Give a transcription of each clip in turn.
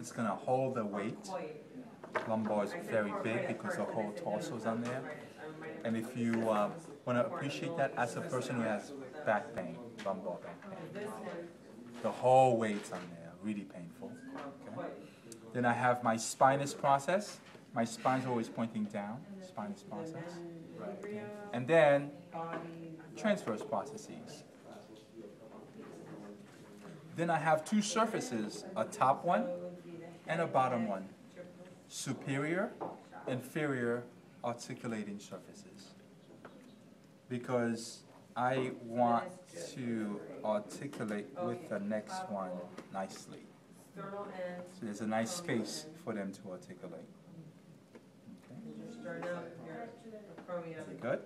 it's going to hold the weight. Lumbar is very big because the whole torso is on there. And if you want to appreciate that as a person who has back pain, lumbar back pain, the whole weight's on there, really painful. Okay? Then I have my spinous process. My spine's always pointing down, spinous process. Right. And then transverse processes. Then I have two surfaces, a top one and a bottom one. Superior, inferior articulating surfaces. Because I want to articulate with the next one nicely. So there's a nice space for them to articulate. Okay. Good?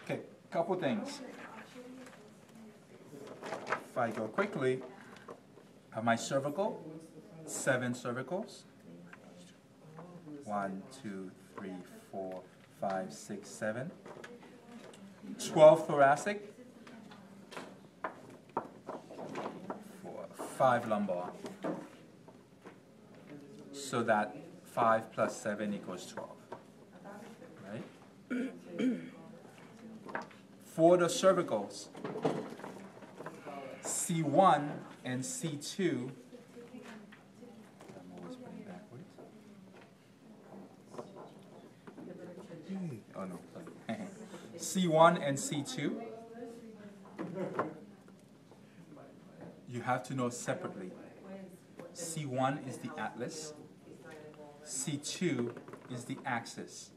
Okay, couple things. If I go quickly, I have my cervical, 7 cervicals. 1, 2, 3, 4, 5, 6, 7. 12 thoracic. 5 lumbar. So that 5 plus 7 equals 12. Right? For the cervicals, C1 and C2. I'm always putting backwards. Oh no. C1 and C2. You have to know separately. C1 is the atlas. C2 is the axis.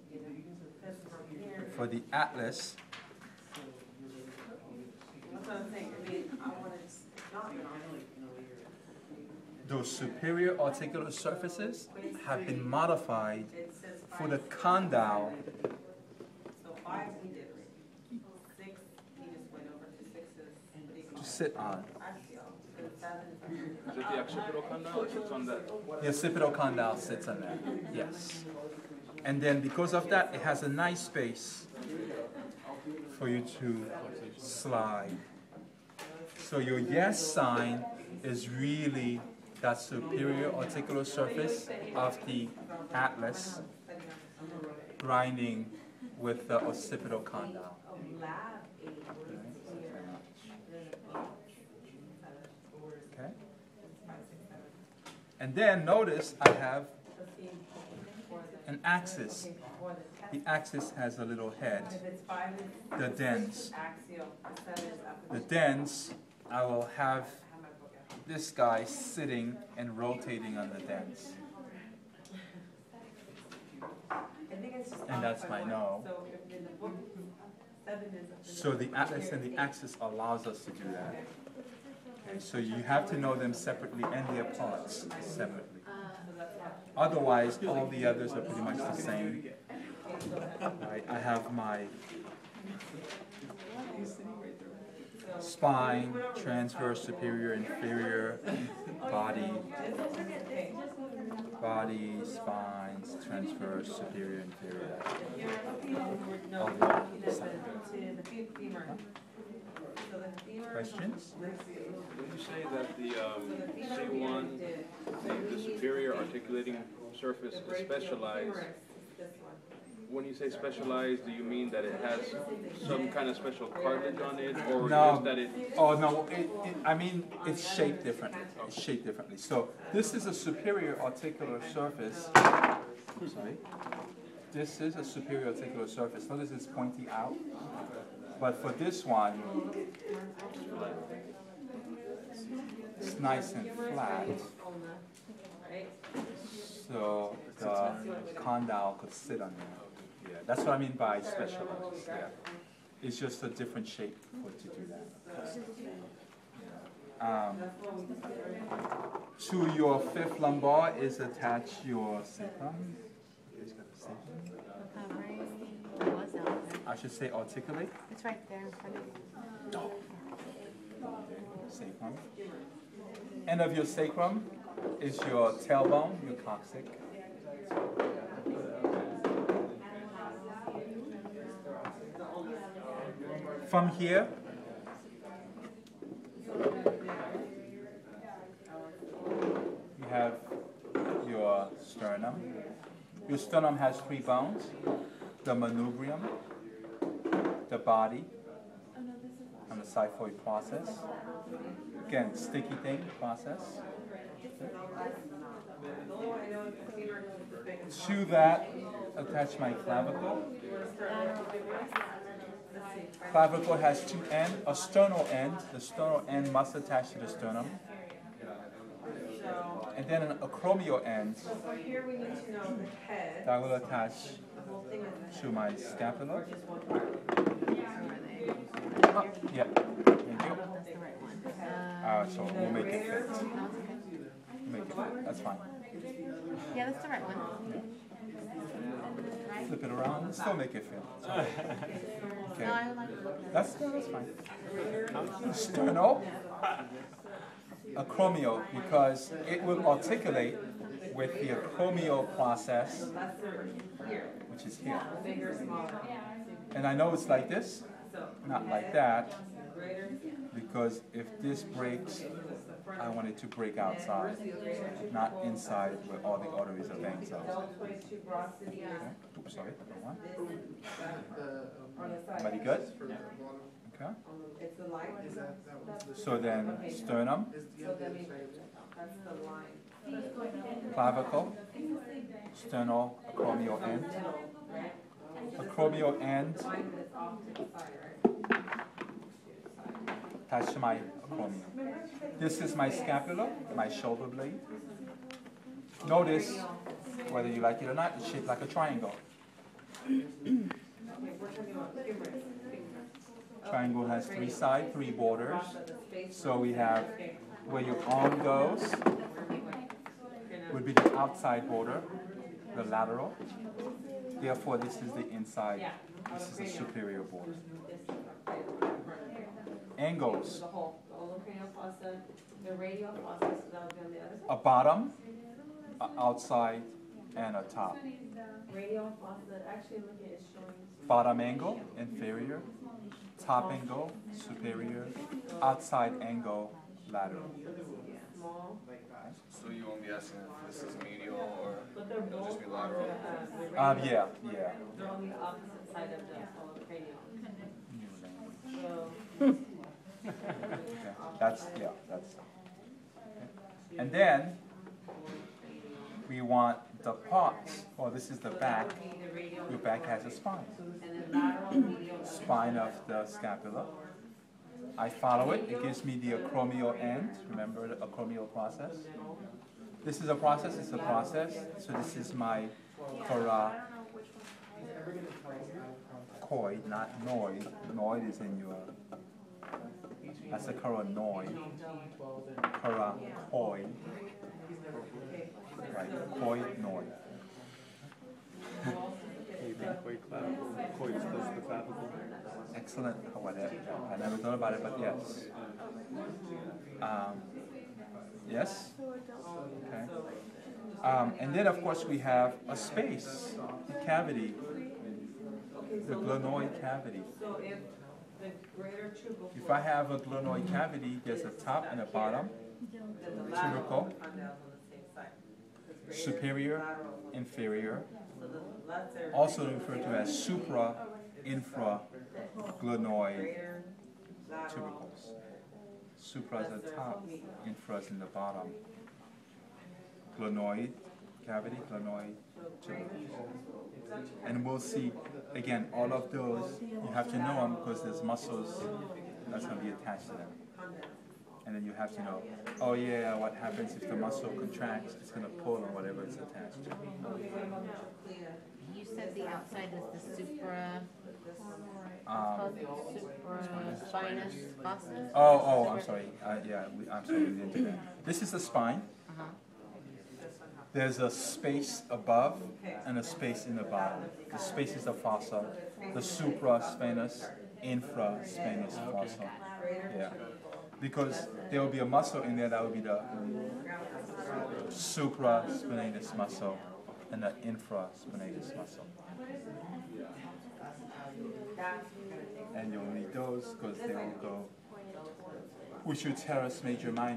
For the atlas, those superior articular surfaces have been modified for the condyle to sit on. Is it the occipital condyle that sits on that? The occipital condyle sits on that, yes. And then because of that, it has a nice space for you to slide. So your yes sign is really that superior articular surface of the atlas grinding with the occipital condyle. Okay. And then notice I have an axis. The axis has a little head, the dens. The dens, I will have this guy sitting and rotating on the dens. And that's my no. So the atlas and the axis allows us to do that. Okay, so you have to know them separately and their parts separately. Otherwise, all the others are pretty much the same. Right, I have my spine, transverse, superior, inferior, body, spines, transverse, superior, inferior. All the same. Questions? Did you say that the C1, the superior articulating surface, is specialized? When you say specialized, do you mean that it has some kind of special cartilage on it, or no. just that it? Oh no, I mean it's shaped differently. It's shaped differently. So this is a superior articular surface. Sorry. This is a superior articular surface. Notice it's pointy out. But for this one, it's nice and flat. So the condyle could sit on there. Yeah, that's what I mean by specialized. Yeah, it's just a different shape to do that. To your 5th lumbar is attached your sacrum. I should say articulate. It's right there in front of you. Sacrum. End of your sacrum is your tailbone, your coccyx. From here, sternum. Your sternum has 3 bones: the manubrium, the body, and the xiphoid process. Again, sticky thing process. To that, attach my clavicle. Clavicle has 2 ends, a sternal end. The sternal end must attach to the sternum. And then an acromial end that will attach to my scapula. Oh, yeah, thank you. So we'll make it fit. Make it fit. That's fine. Yeah, that's the right one. Flip it around, still make it fit. Okay. No, I like it. That's fine. Sternal, acromial, because it will articulate with the acromial process, which is here. And I know it's like this, not like that, because if this breaks, I want it to break outside, not inside where all the arteries are veins are. Okay. Oops, sorry, one. Everybody good? Okay. So then sternum, clavicle, sternal acromial end, acromial end, attach to my acromial. This is my scapula, my shoulder blade. Notice, whether you like it or not, it's shaped like a triangle. Triangle has 3 sides, 3 borders. So we have where your arm goes would be the outside border, the lateral. Therefore, this is the inside. This is the superior border. Angles. A bottom, a outside, and a top. Bottom angle, inferior. Top angle, superior. Outside angle, lateral. So you won't be asking if this is medial or it'll just be lateral? Yeah. They're on the opposite side of the cranium. That's. And then we want the parts. Oh, this is the back. Your back has a spine. Spine of the scapula. I follow it. It gives me the acromial end. Remember the acromial process? This is a process. It's a process. So this is my coracoid, not noid. Noid is in your. That's a coracoid. Coracoid. Right. Coid, excellent. Whatever. I never thought about it, but yes. Yes? Okay. And then, of course, we have a space, a cavity, the glenoid cavity. If I have a glenoid cavity, there's a top and a bottom, tubercle, superior, inferior, also referred to as supra, infra, glenoid tubercles. Supra is the top, infra is in the bottom. Glenoid cavity, glenoid tubercles. And we'll see, again, all of those, you have to know them because there's muscles that's going to be attached to them. And then you have to know, oh yeah, what happens if the muscle contracts, it's going to pull on whatever it's attached to. You said the outside was the supra spinous fossa? Oh, I'm sorry. I'm sorry, we didn't do that. This is the spine. There's a space above and a space in the bottom. The space is the fossa, the supraspinous, infraspinous fossa. Yeah. Because there will be a muscle in there that will be the supraspinatus muscle and the infraspinatus muscle. And you'll need those because they will go, which your teres major minor.